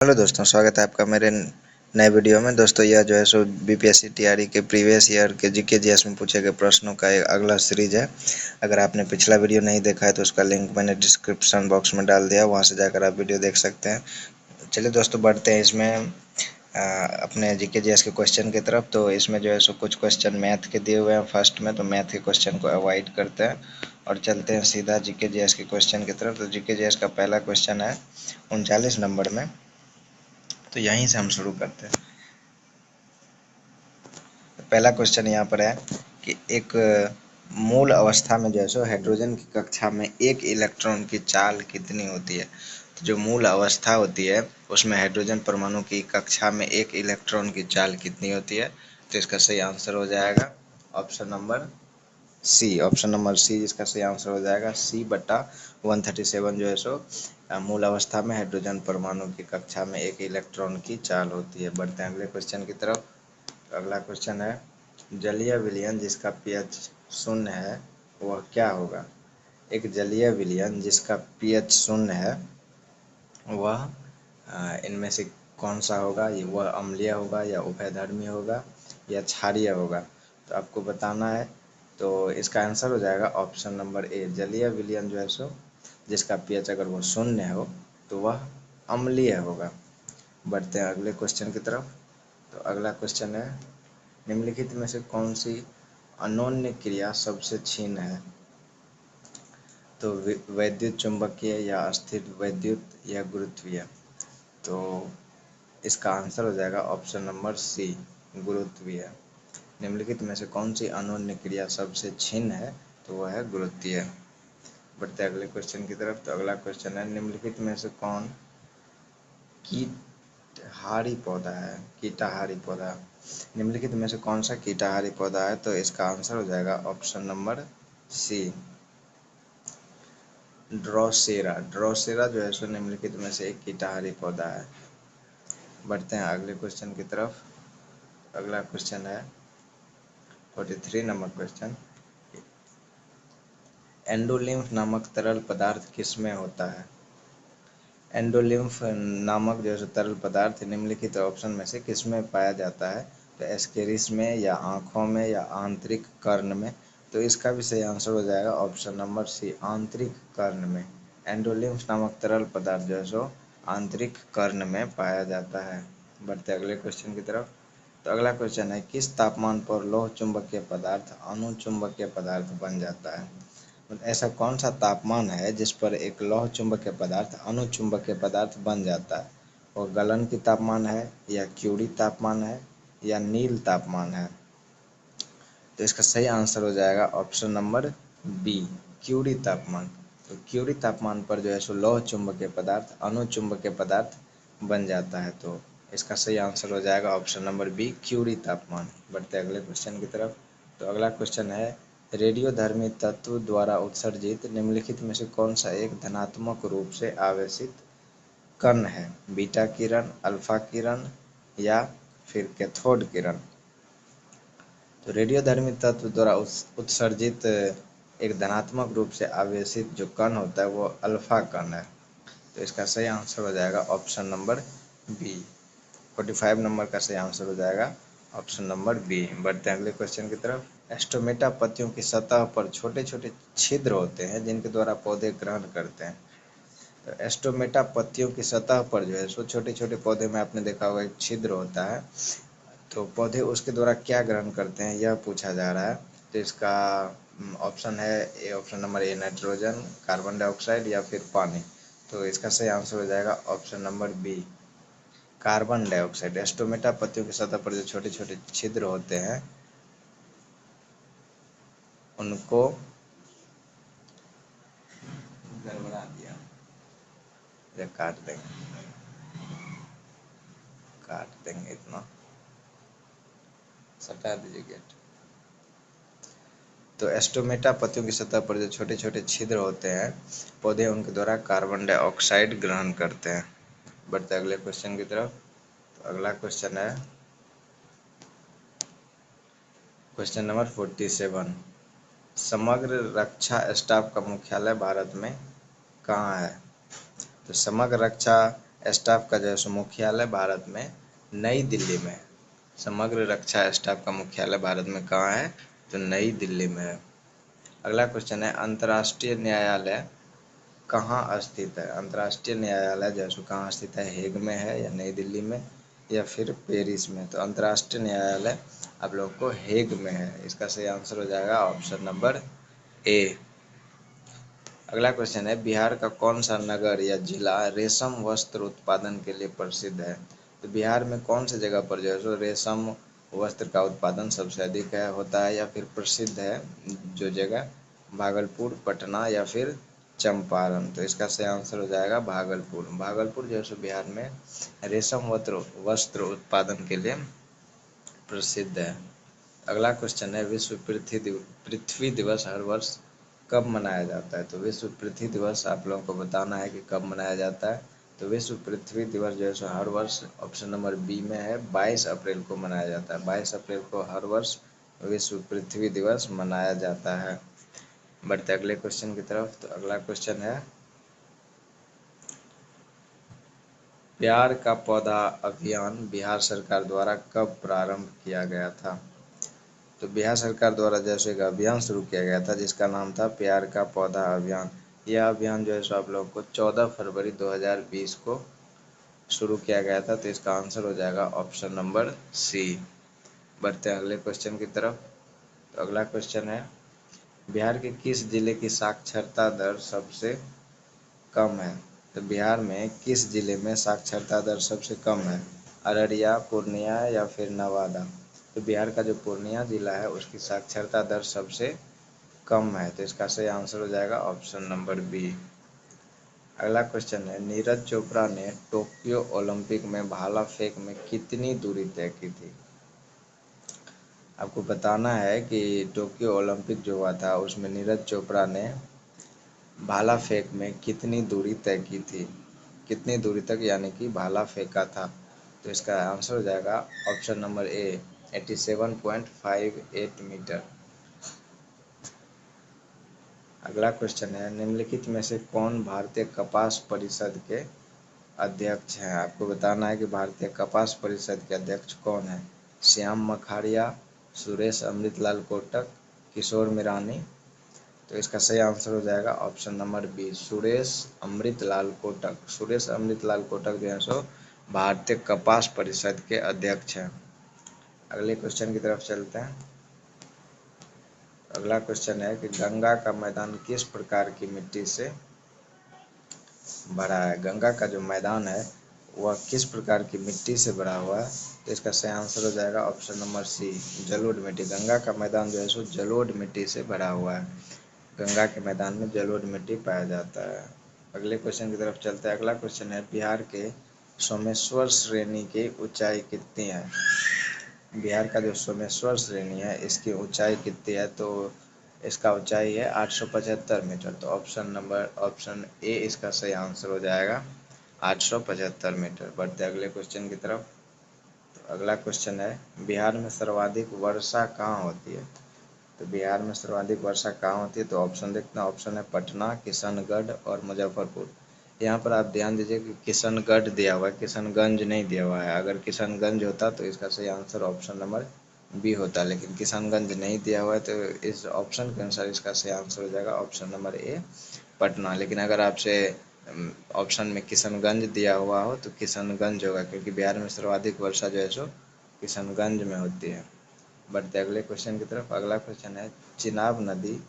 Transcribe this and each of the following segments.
Hello दोस्तों, स्वागत है आपका मेरे नए वीडियो में। दोस्तों, यह जो है सो बीपीएससी टीआरई के प्रीवियस ईयर के जीके जीएस में पूछे गए प्रश्नों का एक अगला सीरीज है। अगर आपने पिछला वीडियो नहीं देखा है तो उसका लिंक मैंने डिस्क्रिप्शन बॉक्स में डाल दिया, वहां से जाकर आप वीडियो देख सकते हैं। चलिए दोस्तों, बढ़ते हैं इसमें अपने जीके जीएस के क्वेश्चन की तरफ। तो इसमें जो है सो कुछ क्वेश्चन मैथ के दिए हुए हैं फर्स्ट में, तो मैथ के क्वेश्चन को अवॉइड करते हैं और चलते हैं सीधा जीके जीएस के क्वेश्चन की तरफ। तो जीके जीएस का पहला क्वेश्चन है 39 नंबर में, तो यहीं से हम शुरू करते हैं। पहला क्वेश्चन यहाँ पर है कि एक मूल अवस्था में जो है सो हाइड्रोजन की कक्षा में एक इलेक्ट्रॉन की चाल कितनी होती है। तो जो मूल अवस्था होती है उसमें हाइड्रोजन परमाणु की कक्षा में एक इलेक्ट्रॉन की चाल कितनी होती है। तो इसका सही आंसर हो जाएगा option number C. Option number C इसका सही आंसर हो जाएगा, सी बटा 137 जो है सो मूल अवस्था में हाइड्रोजन परमाणु की कक्षा में एक इलेक्ट्रॉन की चाल होती है। बढ़ते हैं अगले क्वेश्चन की तरफ। अगला क्वेश्चन है जलीय विलयन जिसका पीएच 0 है वह क्या होगा। एक जलीय विलयन जिसका पीएच 0 है वह इनमें से कौन सा होगा। वह अम्लीय होगा या उभयधर्मी होगा या क्षारीय होगा। तो आपको बताना है। तो इसका आंसर हो जाएगा ऑप्शन नंबर ए। जलीय विलयन जो है सो जिसका पीएच अगर वो 0 हो तो वह अम्लीय होगा। बढ़ते हैं अगले क्वेश्चन की तरफ। तो अगला क्वेश्चन है निम्नलिखित में से कौन सी अनोन्य क्रिया सबसे क्षीण है। तो वैद्युत चुंबकीय या अस्थिर वैद्युत या गुरुत्वीय। तो इसका आंसर हो जाएगा ऑप्शन नंबर सी, गुरुत्वीय। निम्नलिखित में से कौन सी अनोन्य क्रिया सबसे क्षीण है। तो वह है गुरुत्वीय। बढ़ते अगले क्वेश्चन की तरफ। तो अगला क्वेश्चन है निम्नलिखित में से कौन कीटहारी पौधा है। कीटाहारी पौधा, निम्नलिखित में से कौन सा कीटाहारी पौधा है। तो इसका आंसर हो जाएगा option number C, Drosera. Drosera जो है सो निम्नलिखित में से एक कीटाहारी पौधा है। बढ़ते हैं अगले क्वेश्चन की तरफ। अगला क्वेश्चन है 43 नंबर क्वेश्चन। एंडोलिम्फ नामक तरल पदार्थ किसमें होता है। एंडोलिम्फ नामक जो है तरल पदार्थ निम्नलिखित ऑप्शन में से किसमें पाया जाता है। तो एस्केरिस में या आँखों में या आंतरिक कर्ण में। तो इसका भी सही आंसर हो जाएगा ऑप्शन नंबर सी, आंतरिक कर्ण में। एंडोलिम्फ नामक तरल पदार्थ जो है सो आंतरिक कर्ण में पाया जाता है। बढ़ते अगले क्वेश्चन की तरफ। तो अगला क्वेश्चन है किस तापमान पर लौह चुंबकीय पदार्थ अनुचुंबकीय पदार्थ बन जाता है। ऐसा कौन सा तापमान है जिस पर एक लौह चुंबकीय पदार्थ अनुचुंबकीय पदार्थ बन जाता है। वो गलन की तापमान है या क्यूरी तापमान है या नील तापमान है। तो इसका सही आंसर हो जाएगा ऑप्शन नंबर बी, क्यूरी तापमान। तो क्यूरी तापमान पर जो है सो लौह चुंबकीय पदार्थ अनुचुंबकीय पदार्थ बन जाता है। तो इसका सही आंसर हो जाएगा ऑप्शन नंबर बी, क्यूरी तापमान। बढ़ते अगले क्वेश्चन की तरफ। तो अगला क्वेश्चन है रेडियोधर्मी तत्व द्वारा उत्सर्जित निम्नलिखित में से कौन सा एक धनात्मक रूप से आवेशित कण है। बीटा किरण, अल्फा किरण या फिर कैथोड किरण। तो रेडियोधर्मी तत्व द्वारा उत्सर्जित एक धनात्मक रूप से आवेशित जो कण होता है वो अल्फा कण है। तो इसका सही आंसर हो जाएगा ऑप्शन नंबर बी। 45 नंबर का सही आंसर हो जाएगा ऑप्शन नंबर बी। बढ़ते हैं अगले क्वेश्चन की तरफ। एस्टोमेटा पत्तियों की सतह पर छोटे छोटे छिद्र होते हैं जिनके द्वारा पौधे ग्रहण करते हैं। तो एस्टोमेटा पत्तियों की सतह पर जो है सो छोटे छोटे पौधे में आपने देखा होगा एक छिद्र होता है। तो पौधे उसके द्वारा क्या ग्रहण करते हैं यह पूछा जा रहा है। तो इसका ऑप्शन है A, option number A nitrogen, carbon dioxide या फिर पानी। तो इसका सही आंसर हो जाएगा option number B, carbon dioxide. Stomata पत्तियों की सतह पर जो छोटे छोटे छिद्र होते हैं उनको गड़बड़ा दिया, काट देंगे इतना, सटा दीजिए गेट। तो एस्टोमेटा पत्तियों की सतह पर जो छोटे छोटे छिद्र होते हैं पौधे उनके द्वारा कार्बन डाइऑक्साइड ग्रहण करते हैं। बढ़ते अगले क्वेश्चन की तरफ। तो अगला क्वेश्चन है क्वेश्चन नंबर 47। समग्र रक्षा स्टाफ का मुख्यालय भारत में कहाँ है। तो समग्र रक्षा स्टाफ का जो है सो मुख्यालय भारत में नई दिल्ली में है। समग्र रक्षा स्टाफ का मुख्यालय भारत में कहाँ है? तो नई दिल्ली में है। अगला क्वेश्चन है, अंतर्राष्ट्रीय न्यायालय कहाँ स्थित है? अंतर्राष्ट्रीय न्यायालय जो है सो कहाँ स्थित है? हेग में है या नई दिल्ली में या फिर पेरिस में? तो अंतर्राष्ट्रीय न्यायालय आप लोगों को हेग में है। इसका सही आंसर हो जाएगा ऑप्शन नंबर ए। अगला क्वेश्चन है, बिहार का कौन सा नगर या जिला रेशम वस्त्र उत्पादन के लिए प्रसिद्ध है? तो बिहार में कौन सी जगह पर जो है सो रेशम वस्त्र का उत्पादन सबसे अधिक होता है या फिर प्रसिद्ध है? जो जगह भागलपुर, पटना या फिर चंपारण? तो इसका सही आंसर हो जाएगा भागलपुर। भागलपुर जो है सो बिहार में रेशम वस्त्र उत्पादन के लिए प्रसिद्ध है। अगला क्वेश्चन है, विश्व पृथ्वी दिवस हर वर्ष कब मनाया जाता है? तो विश्व पृथ्वी दिवस आप लोगों को बताना है कि कब मनाया जाता है। तो विश्व पृथ्वी दिवस जो है सो हर वर्ष ऑप्शन नंबर बी में है 22 अप्रैल को मनाया जाता है। 22 अप्रैल को हर वर्ष विश्व पृथ्वी दिवस मनाया जाता है। बढ़ते अगले क्वेश्चन की तरफ। तो अगला क्वेश्चन है, प्यार का पौधा अभियान बिहार सरकार द्वारा कब प्रारंभ किया गया था? तो बिहार सरकार द्वारा जैसे एक अभियान शुरू किया गया था जिसका नाम था प्यार का पौधा अभियान। यह अभियान जो है सो आप लोगों को 14 फरवरी 2020 को शुरू किया गया था। तो इसका आंसर हो जाएगा ऑप्शन नंबर सी। बढ़ते हैं अगले क्वेश्चन की तरफ। तो अगला क्वेश्चन है, बिहार के किस जिले की साक्षरता दर सबसे कम है? तो बिहार में किस जिले में साक्षरता दर सबसे कम है? अररिया, पूर्णिया या फिर नवादा? तो बिहार का जो पूर्णिया जिला है उसकी साक्षरता दर सबसे कम है। तो इसका सही आंसर हो जाएगा ऑप्शन नंबर बी। अगला क्वेश्चन है, नीरज चोपड़ा ने टोक्यो ओलंपिक में भाला फेंक में कितनी दूरी तय की थी? आपको बताना है कि टोक्यो ओलंपिक जो हुआ था उसमें नीरज चोपड़ा ने भाला फेंक में कितनी दूरी तय की थी, कितनी दूरी तक यानी कि भाला फेंका था? तो इसका आंसर हो जाएगा ऑप्शन नंबर ए 87.58 मीटर। अगला क्वेश्चन है, निम्नलिखित में से कौन भारतीय कपास परिषद के अध्यक्ष हैं? आपको बताना है कि भारतीय कपास परिषद के अध्यक्ष कौन है? श्याम मखाड़िया, सुरेश अमृतलाल कोटक, किशोर मीरानी? तो इसका सही आंसर हो जाएगा option number B Suresh Amritlal Kotak. Suresh Amritlal Kotak जो है सो भारतीय कपास परिषद के अध्यक्ष हैं। अगले क्वेश्चन की तरफ चलते हैं। अगला क्वेश्चन है कि गंगा का मैदान किस प्रकार की मिट्टी से भरा है? गंगा का जो मैदान है वह किस प्रकार की मिट्टी से भरा हुआ है? तो इसका सही आंसर हो जाएगा ऑप्शन नंबर सी जलोढ़ मिट्टी। गंगा का मैदान जो है सो जलोढ़ मिट्टी से भरा हुआ है। गंगा के मैदान में जलोढ़ मिट्टी पाया जाता है। अगले क्वेश्चन की तरफ चलते हैं। अगला क्वेश्चन है, बिहार के सोमेश्वर श्रेणी की ऊंचाई कितनी है? बिहार का जो सोमेश्वर श्रेणी है इसकी ऊंचाई कितनी है? तो इसका ऊंचाई है 875 मीटर। तो ऑप्शन ए इसका सही आंसर हो जाएगा 875 मीटर। बढ़ते अगले क्वेश्चन की तरफ। तो अगला क्वेश्चन है, बिहार में सर्वाधिक वर्षा कहाँ होती है? तो बिहार में सर्वाधिक वर्षा कहाँ होती है? तो ऑप्शन देखना, ऑप्शन है पटना, किशनगढ़ और मुजफ्फरपुर। यहाँ पर आप ध्यान दीजिए कि किशनगढ़ दिया हुआ है, किशनगंज नहीं दिया हुआ है। अगर किशनगंज होता तो इसका सही आंसर ऑप्शन नंबर बी होता, लेकिन किशनगंज नहीं दिया हुआ है तो इस ऑप्शन के अनुसार इसका सही आंसर हो जाएगा ऑप्शन नंबर ए पटना। लेकिन अगर आपसे ऑप्शन में किशनगंज दिया हुआ हो तो किशनगंज होगा, क्योंकि बिहार में सर्वाधिक वर्षा जो है सो किशनगंज में होती है। बढ़ते अगले क्वेश्चन की तरफ। अगला क्वेश्चन है, चिनाब नदी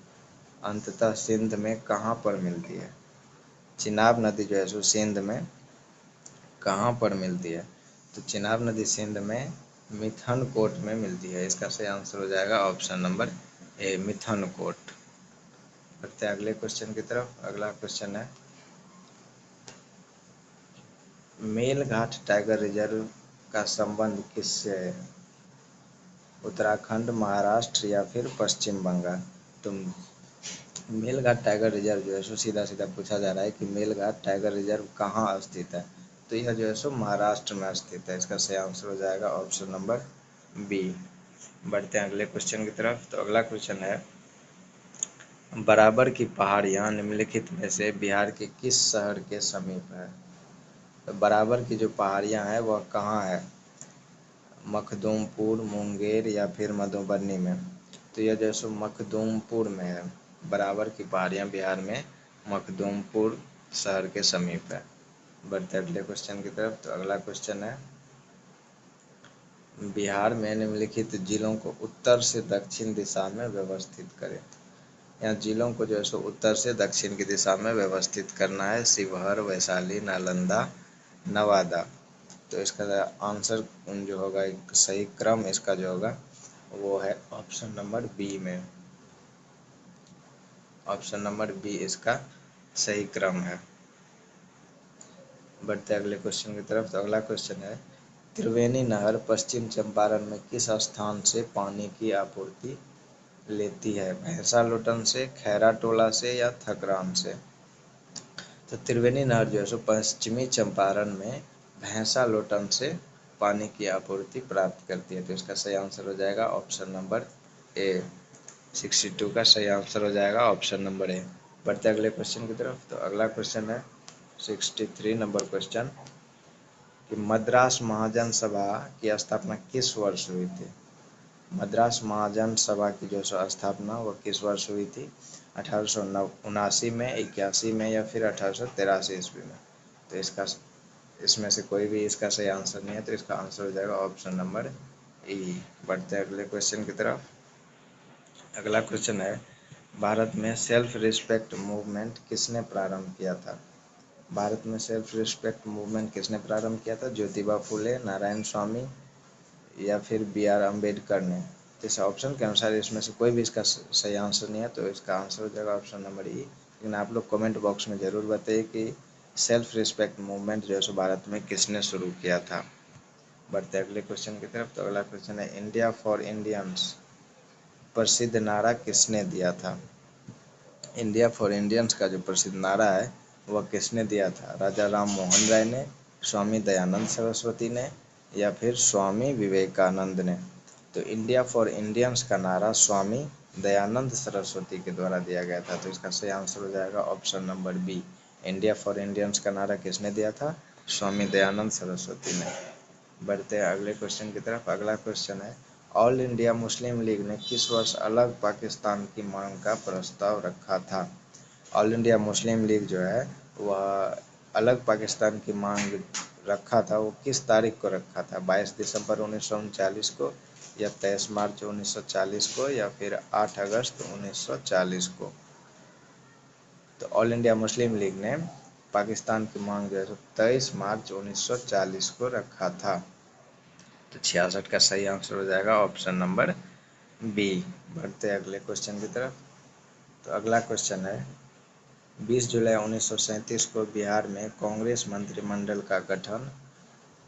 अंततः सिंध में कहाँ पर मिलती है? चिनाब नदी जो है सो सिंध में कहाँ पर मिलती है? तो चिनाब नदी सिंध में मिथनकोट में मिलती है। इसका सही आंसर हो जाएगा ऑप्शन नंबर ए मिथनकोट। बढ़ते अगले क्वेश्चन की तरफ। अगला क्वेश्चन है, मेलघाट टाइगर रिजर्व का संबंध किससे है? उत्तराखंड, महाराष्ट्र या फिर पश्चिम बंगाल? तो मेलघाट टाइगर रिजर्व जो है सो सीधा सीधा पूछा जा रहा है कि मेलघाट टाइगर रिजर्व कहाँ स्थित है? तो यह जो है सो महाराष्ट्र में स्थित है। इसका सही आंसर हो जाएगा ऑप्शन नंबर बी। बढ़ते हैं अगले क्वेश्चन की तरफ। तो अगला क्वेश्चन है, बराबर की पहाड़ियाँ निम्नलिखित में से बिहार के किस शहर के समीप है? तो बराबर की जो पहाड़ियाँ हैं वह कहाँ है, मखदूमपुर, मुंगेर या फिर मधुबनी में। तो यह जो सो मखदूमपुर में है। बराबर की पहाड़ियाँ बिहार में मखदूमपुर शहर के समीप है। बढ़ते अगले क्वेश्चन की तरफ। तो अगला क्वेश्चन है, बिहार में निम्नलिखित जिलों को उत्तर से दक्षिण दिशा में व्यवस्थित करें। यहाँ जिलों को जो है सो उत्तर से दक्षिण की दिशा में व्यवस्थित करना है। शिवहर, वैशाली, नालंदा, नवादा। तो इसका आंसर जो होगा, एक सही क्रम इसका जो होगा वो है ऑप्शन नंबर बी में। ऑप्शन नंबर बी इसका सही क्रम है। बढ़ते अगले क्वेश्चन की तरफ। तो अगला क्वेश्चन है, त्रिवेणी नहर पश्चिम चंपारण में किस स्थान से पानी की आपूर्ति लेती है, भैंसा लोटन से, खैरा टोला से या थकरान से। तो त्रिवेणी नहर जो है सो पश्चिमी चंपारण में भैंसा लोटन से पानी की आपूर्ति प्राप्त करती है। तो इसका सही आंसर हो जाएगा ऑप्शन नंबर ए। 62 का सही आंसर हो जाएगा ऑप्शन नंबर ए। बढ़ते अगले क्वेश्चन की तरफ। तो अगला क्वेश्चन है 63 नंबर क्वेश्चन, कि मद्रास महाजन सभा की स्थापना किस वर्ष हुई थी। मद्रास महाजन सभा की जो स्थापना वो किस वर्ष हुई थी, 1879 में, 81 में या फिर 1883 ईस्वी में। तो इसमें से कोई भी इसका सही आंसर नहीं है। तो इसका आंसर हो जाएगा ऑप्शन नंबर ई। बढ़ते हैं अगले क्वेश्चन की तरफ। अगला क्वेश्चन है, भारत में सेल्फ रिस्पेक्ट मूवमेंट किसने प्रारंभ किया था। भारत में सेल्फ रिस्पेक्ट मूवमेंट किसने प्रारंभ किया था, ज्योतिबा फुले, नारायण स्वामी या फिर बी आर अम्बेडकर ने। तो इस ऑप्शन के अनुसार इसमें से कोई भी इसका सही आंसर नहीं है। तो इसका आंसर हो जाएगा ऑप्शन नंबर ई। लेकिन आप लोग कमेंट बॉक्स में ज़रूर बताइए कि सेल्फ रिस्पेक्ट मूवमेंट जो है सो भारत में किसने शुरू किया था। बढ़ते अगले क्वेश्चन की तरफ। तो अगला क्वेश्चन है, इंडिया फॉर इंडियंस प्रसिद्ध नारा किसने दिया था। इंडिया फॉर इंडियंस का जो प्रसिद्ध नारा है वह किसने दिया था, राजा राम मोहन राय ने, स्वामी दयानंद सरस्वती ने या फिर स्वामी विवेकानंद ने। तो इंडिया फॉर इंडियंस का नारा स्वामी दयानंद सरस्वती के द्वारा दिया गया था। तो इसका सही आंसर हो जाएगा option number B. India for Indians का नारा किसने दिया था, स्वामी दयानंद सरस्वती ने। बढ़ते हैं अगले क्वेश्चन की तरफ। अगला क्वेश्चन है, ऑल इंडिया मुस्लिम लीग ने किस वर्ष अलग पाकिस्तान की मांग का प्रस्ताव रखा था। ऑल इंडिया मुस्लिम लीग जो है वह अलग पाकिस्तान की मांग रखा था, वो किस तारीख को रखा था, 22 दिसंबर 1939 को या 23 मार्च 1940 को या फिर 8 अगस्त 1940 को। तो ऑल इंडिया मुस्लिम लीग ने पाकिस्तान की मांग जो है 23 मार्च 1940 को रखा था। तो 66 का सही आंसर हो जाएगा ऑप्शन नंबर बी। बढ़ते अगले क्वेश्चन की तरफ। तो अगला क्वेश्चन है, 20 जुलाई 1937 को बिहार में कांग्रेस मंत्रिमंडल का गठन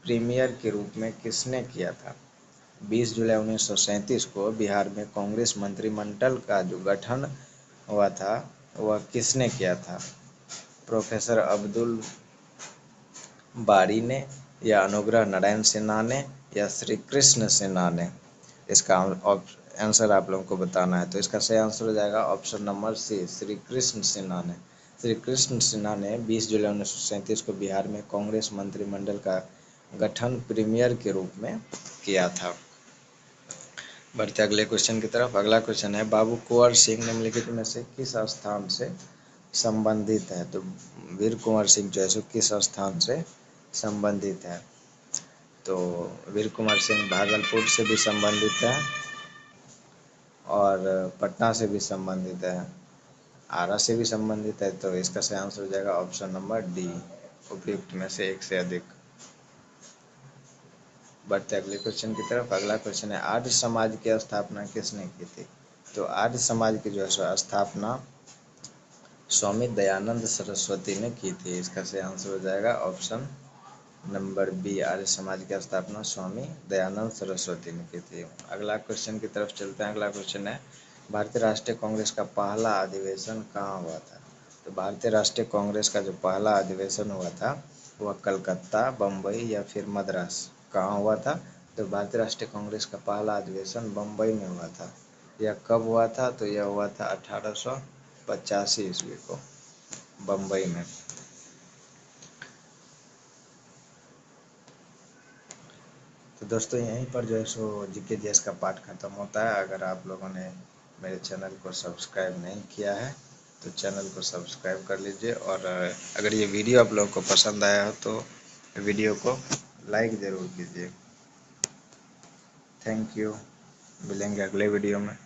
प्रीमियर के रूप में किसने किया था। 20 जुलाई 1937 को बिहार में कांग्रेस मंत्रिमंडल का जो गठन हुआ था वह किसने किया था, प्रोफेसर अब्दुल बारी ने या अनुग्रह नारायण सिन्हा ने या श्री कृष्ण सिन्हा ने। इसका आंसर आप लोगों को बताना है। तो इसका सही आंसर हो जाएगा option number C, Shri Krishna Sinha ने। श्री कृष्ण सिन्हा ने 20 जुलाई 1937 को बिहार में कांग्रेस मंत्रिमंडल का गठन प्रीमियर के रूप में किया था। बढ़ते अगले क्वेश्चन की तरफ। अगला क्वेश्चन है, बाबू कुंवर सिंह निम्नलिखित में से किस स्थान से संबंधित है। तो वीर कुंवर सिंह जो है सो किस स्थान से संबंधित है। तो वीर कुंवर सिंह भागलपुर से भी संबंधित है और पटना से भी संबंधित है, आरा से भी संबंधित है। तो इसका सही आंसर हो जाएगा ऑप्शन नंबर डी, उपयुक्त में से एक से अधिक। बढ़ते अगले क्वेश्चन की तरफ। अगला क्वेश्चन है, आर्य समाज की स्थापना किसने की थी। तो आर्य समाज की जो है स्थापना स्वामी दयानंद सरस्वती ने की थी। इसका सही आंसर हो जाएगा option number B, Arya Samaj की स्थापना स्वामी दयानंद सरस्वती ने की थी। अगला क्वेश्चन की तरफ चलते हैं। अगला क्वेश्चन है, भारतीय राष्ट्रीय कांग्रेस का पहला अधिवेशन कहाँ हुआ था। तो भारतीय राष्ट्रीय कांग्रेस का जो पहला अधिवेशन हुआ था वह कलकत्ता, बम्बई या फिर मद्रास, कहाँ हुआ था। तो भारतीय राष्ट्रीय कांग्रेस का पहला अधिवेशन बम्बई में हुआ था। यह कब हुआ था, तो यह हुआ था 1885 ईस्वी को बम्बई में। तो दोस्तों यहीं पर जो है सो जीके जीएस का पार्ट खत्म होता है। अगर आप लोगों ने मेरे चैनल को सब्सक्राइब नहीं किया है तो चैनल को सब्सक्राइब कर लीजिए, और अगर ये वीडियो आप लोगों को पसंद आया हो तो वीडियो को लाइक ज़रूर कीजिए। Thank you. मिलेंगे अगले वीडियो में।